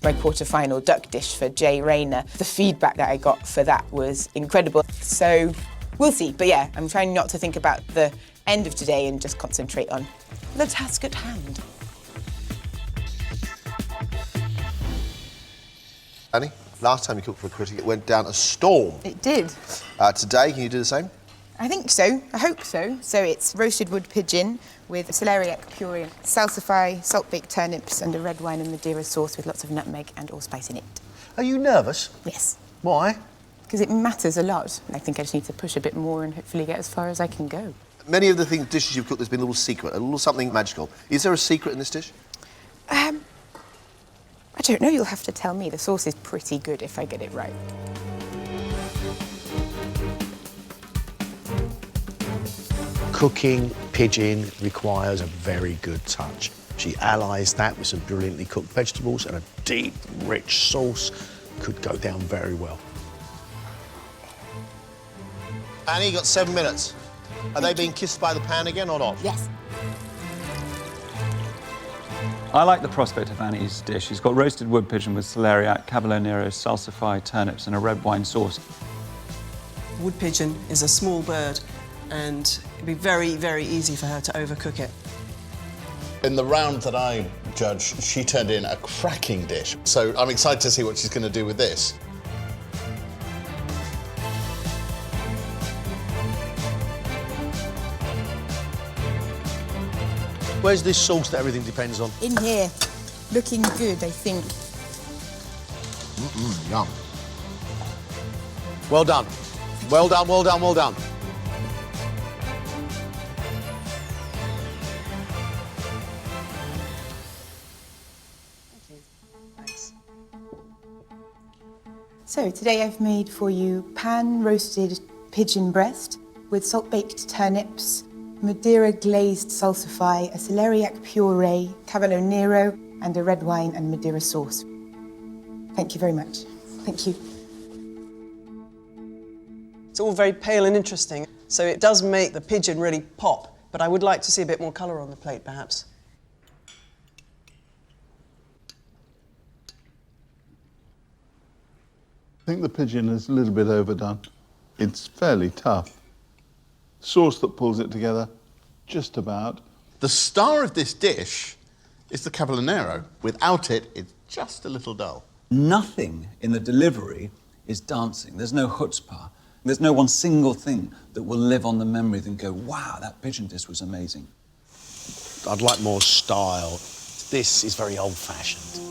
my quarterfinal duck dish for Jay Rayner. The feedback that I got for that was incredible. So we'll see. But yeah, I'm trying not to think about the end of today and just concentrate on the task at hand. Annie, last time you cooked for Critic, it went down a storm. It did. Today, can you do the same? I think so. I hope so. So it's roasted wood pigeon with celeriac puree, salsify, salt-baked turnips and a red wine and madeira sauce with lots of nutmeg and allspice in it. Are you nervous? Yes. Why? Because it matters a lot. I think I just need to push a bit more and hopefully get as far as I can go. Many of the dishes you've cooked, there's been a little secret, a little something magical. Is there a secret in this dish? I don't know. You'll have to tell me. The sauce is pretty good if I get it right. Cooking pigeon requires a very good touch. She allies that with some brilliantly cooked vegetables, and a deep, rich sauce could go down very well. Annie, you got 7 minutes. Are they being kissed by the pan again or not? Yes. I like the prospect of Annie's dish. She's got roasted wood pigeon with celeriac, cavolo, nero, salsify, turnips and a red wine sauce. Wood pigeon is a small bird and it'd be very, very easy for her to overcook it. In the round that I judged, she turned in a cracking dish. So I'm excited to see what she's going to do with this. Where's this sauce that everything depends on? In here. Looking good, I think. Yum. Well done. Well done, well done, well done. So today I've made for you pan-roasted pigeon breast with salt-baked turnips, madeira glazed salsify, a celeriac puree, cavolo nero, and a red wine and madeira sauce. Thank you very much. Thank you. It's all very pale and interesting, so it does make the pigeon really pop, but I would like to see a bit more colour on the plate, perhaps. I think the pigeon is a little bit overdone. It's fairly tough. Sauce that pulls it together, just about. The star of this dish is the cavolo nero. Without it, it's just a little dull. Nothing in the delivery is dancing. There's no chutzpah. There's no one single thing that will live on the memory and go, wow, that pigeon dish was amazing. I'd like more style. This is very old-fashioned.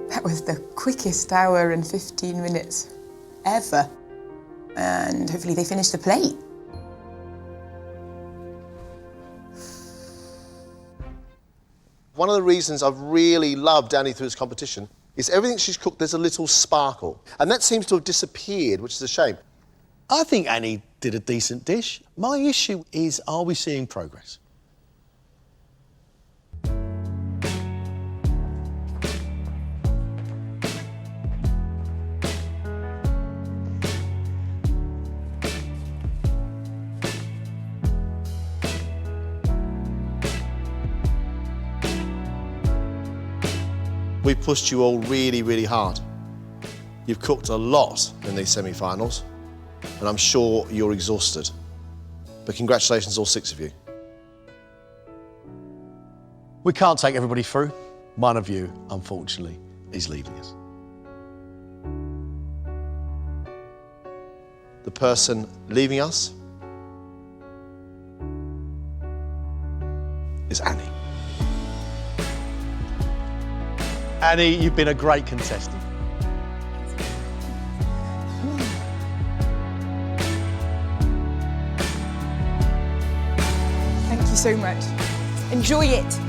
That was the quickest hour and 15 minutes ever. And hopefully they finish the plate. One of the reasons I've really loved Annie through this competition is everything she's cooked, there's a little sparkle. And that seems to have disappeared, which is a shame. I think Annie did a decent dish. My issue is, are we seeing progress? We've pushed you all really, really hard. You've cooked a lot in these semi-finals, and I'm sure you're exhausted. But congratulations, all 6 of you. We can't take everybody through. One of you, unfortunately, is leaving us. The person leaving us is Annie. Annie, you've been a great contestant. Thank you so much. Enjoy it.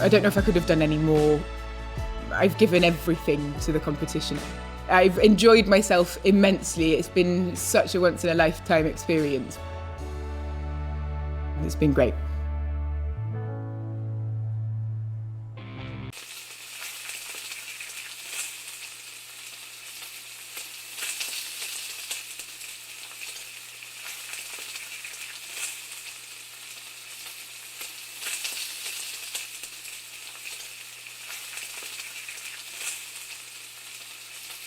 I don't know if I could have done any more. I've given everything to the competition. I've enjoyed myself immensely. It's been such a once-in-a-lifetime experience. It's been great.